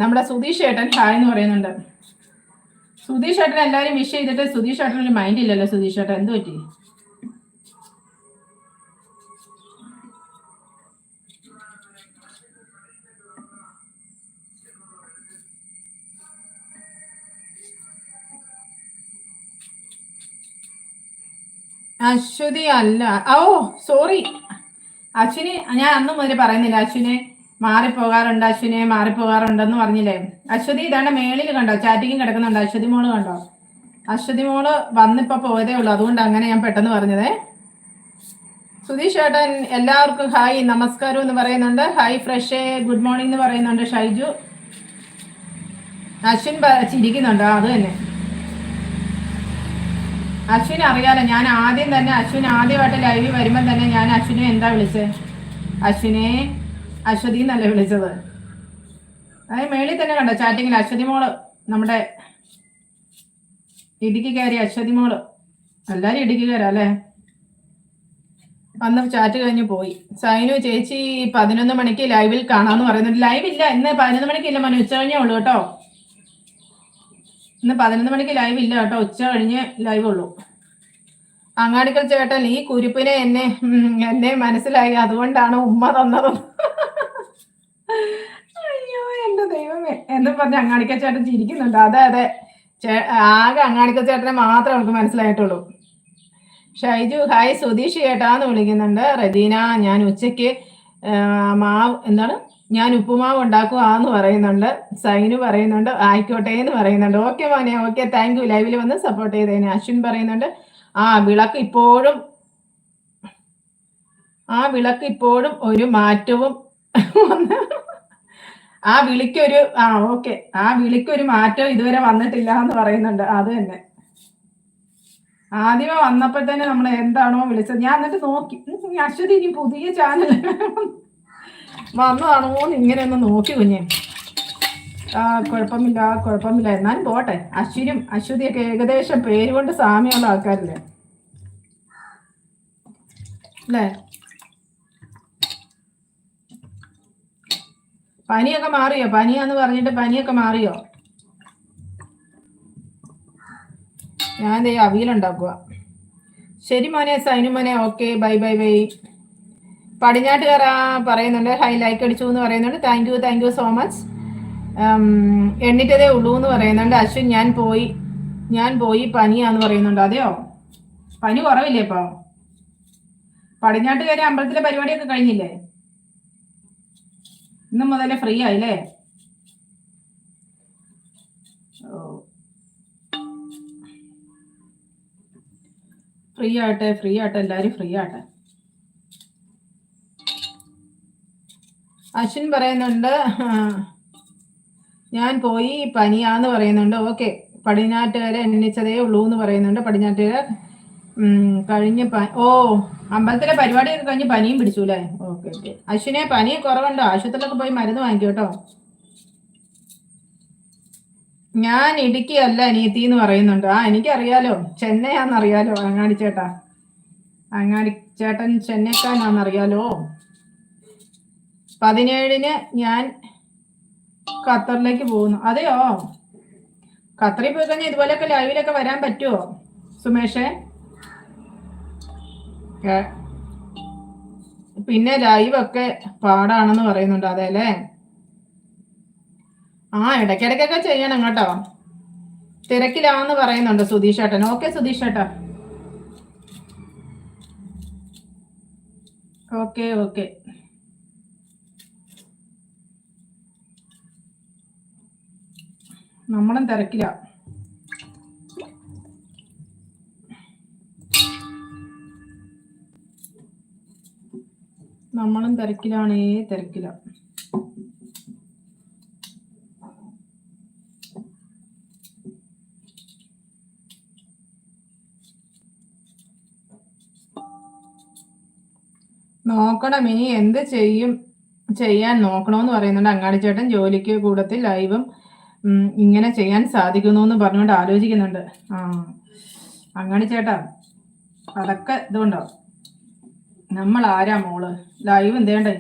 നമ്മുടെ സുധീഷ് ഏട്ടൻ ഹായ് എന്ന് പറയുന്നുണ്ട്. സുധീഷ് ഏട്ടൻ എല്ലാവരും വിഷ് ചെയ്തിട്ട് സുധീഷ് ഏട്ടൻ ഒരു മൈൻഡ് ഇല്ലല്ലോ. സുധീഷ് ഏട്ടൻ എന്ത് പറ്റി? അശ്വതി അല്ല, ഓ സോറി അശ്വിനി, ഞാൻ അന്ന് മുതൽ പറയുന്നില്ല അശ്വിനെ മാറിപ്പോകാറുണ്ട്, അശ്വിനെ മാറിപ്പോകാറുണ്ടെന്ന് പറഞ്ഞില്ലേ. അശ്വതി ഇതാണ്ട് മേളിൽ കണ്ടോ, ചാറ്റിങ് കിടക്കുന്നുണ്ട്. അശ്വതി മോള് കണ്ടോ? അശ്വതി മോള് വന്നിപ്പോ പോയതേ ഉള്ളൂ, അതുകൊണ്ട് അങ്ങനെ ഞാൻ പെട്ടെന്ന് പറഞ്ഞതേ. സുധീഷ് ഏട്ടൻ എല്ലാവർക്കും ഹായ് നമസ്കാരം എന്ന് പറയുന്നുണ്ട്. ഹായ് ഫ്രഷ് ഗുഡ് മോർണിംഗ് എന്ന് പറയുന്നുണ്ട് ഷൈജു. അശ്വിൻ ചിരിക്കുന്നുണ്ടോ? അത് തന്നെ അശ്വിൻ അറിയാലോ. ഞാൻ ആദ്യം തന്നെ അശ്വിൻ ആദ്യമായിട്ട് ലൈവിൽ വരുമ്പം തന്നെ ഞാൻ അശ്വിനെ എന്താ വിളിച്ചത്? അശ്വിനെ അശ്വതി എന്നല്ലേ വിളിച്ചത്. അതായത് മേളിൽ തന്നെ കണ്ടോ ചാറ്റിങ്ങിൽ അശ്വതി മോള്, നമ്മുടെ ഇടുക്കിക്കാരി അശ്വതി മോള്. എല്ലാരും ഇടുക്കിക്കാരാ അല്ലേ? വന്ന് ചാറ്റ് കഴിഞ്ഞ് പോയി. സൈനു ചേച്ചി 11 മണിക്ക് ലൈവിൽ കാണാന്ന് പറയുന്നുണ്ട്. ലൈവ് ഇല്ല ഇന്ന്, 11 മണിക്ക് ഇല്ല മോനെ, ഉച്ച കഴിഞ്ഞേ ഉള്ളൂ കേട്ടോ. ഇന്ന് 11 മണിക്ക് ലൈവ് ഇല്ല കേട്ടോ, ഉച്ച കഴിഞ്ഞ് ലൈവ് ഉള്ളൂ. അങ്ങാടിക്കൽ ചേട്ടൻ ഈ കുരിപ്പിനെ എന്നെ മനസ്സിലായി, അതുകൊണ്ടാണ് ഉമ്മ തന്നത്. അയ്യോ എന്റെ ദൈവമേ എന്ന് പറഞ്ഞ് അങ്ങാടിക്കൽ ചേട്ടൻ ചിരിക്കുന്നുണ്ട്. അതെ അതെ, ആകെ അങ്ങാടിക്കൽ ചേട്ടനെ മാത്രമേ നമുക്ക് മനസ്സിലായിട്ടുള്ളൂ. ഷൈജു ഹായ് സുധീഷ് ചേട്ടാന്ന് വിളിക്കുന്നുണ്ട്. റദീന ഞാൻ ഉച്ചയ്ക്ക് എന്താണ് ഞാൻ ഉപ്പുമാവ് ഉണ്ടാക്കുവാന്ന് പറയുന്നുണ്ട്. സൈനു പറയുന്നുണ്ട് ആയിക്കോട്ടെ എന്ന് പറയുന്നുണ്ട്. ഓക്കെ മോനെ, ഓക്കെ താങ്ക് യു ലൈവിൽ വന്ന് സപ്പോർട്ട് ചെയ്തതിന്. അശ്വിൻ പറയുന്നുണ്ട് വിളക്ക് ഇപ്പോഴും ഒരു മാറ്റവും വിളിക്കൊരു മാറ്റവും ഇതുവരെ വന്നിട്ടില്ല എന്ന് പറയുന്നുണ്ട്. അത് തന്നെ, ആദ്യമേ വന്നപ്പോൾ തന്നെ നമ്മൾ എന്താണോ വിളിച്ചത്, ഞാൻ എന്നിട്ട് നോക്കി അശ്വതി ഇനി പുതിയ ചാനൽ വന്നതാണോ എന്ന് ഇങ്ങനെ ഒന്ന് നോക്കി കുഞ്ഞെ. കുഴപ്പമില്ല എന്നാലും പോട്ടെ. അശ്വിനും അശ്വതിയൊക്കെ ഏകദേശം പേര് കൊണ്ട് സാമ്യമുള്ള ആൾക്കാരില്ലേ അല്ലേ? പനിയൊക്കെ മാറിയോ? പനിയാന്ന് പറഞ്ഞിട്ട് പനിയൊക്കെ മാറിയോ? ഞാൻ അവിയലുണ്ടാക്കുക. ശരി മോനെ, സൈനു മോനെ, ഓക്കെ ബൈ ബൈ ബൈ. പടിഞ്ഞാട്ടുകാര പറയുന്നുണ്ട് ഹൈ ലൈക്ക് അടിച്ചു എന്ന് പറയുന്നുണ്ട്. Thank you so much. എണ്ണിട്ടതേ ഉള്ളൂ എന്ന് പറയുന്നുണ്ട്. അശ്വിൻ ഞാൻ പോയി പനിയാന്ന് പറയുന്നുണ്ട്. അതെയോ, പനി കുറവില്ലേ ഇപ്പൊ? പടിഞ്ഞാട്ടുകാരെ അമ്പലത്തിലെ പരിപാടിയൊക്കെ കഴിഞ്ഞില്ലേ? ഇന്ന് മുതലേ ഫ്രീ ആയില്ലേ? ഫ്രീ ആട്ടെ എല്ലാവരും ഫ്രീ ആട്ടെ. അശ്വിൻ പറയുന്നുണ്ട് ഞാൻ പോയി പനിയാന്ന് പറയുന്നുണ്ട്. ഓക്കെ, പടിഞ്ഞാറ്റുകാരെ എണ്ണിച്ചതേ ഉള്ളൂ എന്ന് പറയുന്നുണ്ട്. പടിഞ്ഞാറ്റുകാര കഴിഞ്ഞ അമ്പലത്തിലെ പരിപാടിയൊക്കെ കഴിഞ്ഞ് പനിയും പിടിച്ചൂല്ലേ? ഓക്കെ. അശ്വിനെ പനി കുറവുണ്ടോ? ആശുപത്രിയിലൊക്കെ പോയി മരുന്ന് വാങ്ങിക്കോ കേട്ടോ. ഞാൻ ഇടുക്കി അല്ല അനിയത്തി എന്ന് പറയുന്നുണ്ട്. എനിക്കറിയാലോ, ചെന്നൈയാന്നറിയാലോ. അങ്ങാടി ചേട്ടൻ ചെന്നൈക്കാനാന്നറിയാലോ. 17-ന് ഞാൻ ഖത്തറിലേക്ക് പോകുന്നു. അതെയോ, ഖത്തറിൽ പോയി കഴിഞ്ഞാൽ ഇതുപോലെയൊക്കെ ലൈവിലൊക്കെ വരാൻ പറ്റുമോ സുമേഷേ? പിന്നെ ലൈവൊക്കെ പാടാണെന്ന് പറയുന്നുണ്ട്. അതെ അല്ലേ? ഇടയ്ക്കിടയ്ക്കൊക്കെ ചെയ്യണം കേട്ടോ. തിരക്കിലാന്ന് പറയുന്നുണ്ട് സുധീഷ് ഏട്ടൻ. ഓക്കെ സുധീഷ് ഏട്ടാ, ഓക്കെ. നമ്മളും തിരക്കില. തിരക്കില. നോക്കണം ഇനി എന്ത് ചെയ്യാൻ നോക്കണമെന്ന് പറയുന്നുണ്ട്. അങ്ങാടി ചേട്ടൻ ജോലിക്ക് കൂടത്തിൽ ലൈവും ഇങ്ങനെ ചെയ്യാൻ സാധിക്കുന്നു എന്ന് പറഞ്ഞുകൊണ്ട് ആലോചിക്കുന്നുണ്ട്. അങ്ങാടി ചേട്ടാ, അതൊക്കെ ഇതുകൊണ്ടോ നമ്മൾ ആരാ മോള് ലൈവ് എന്തേണ്ടേ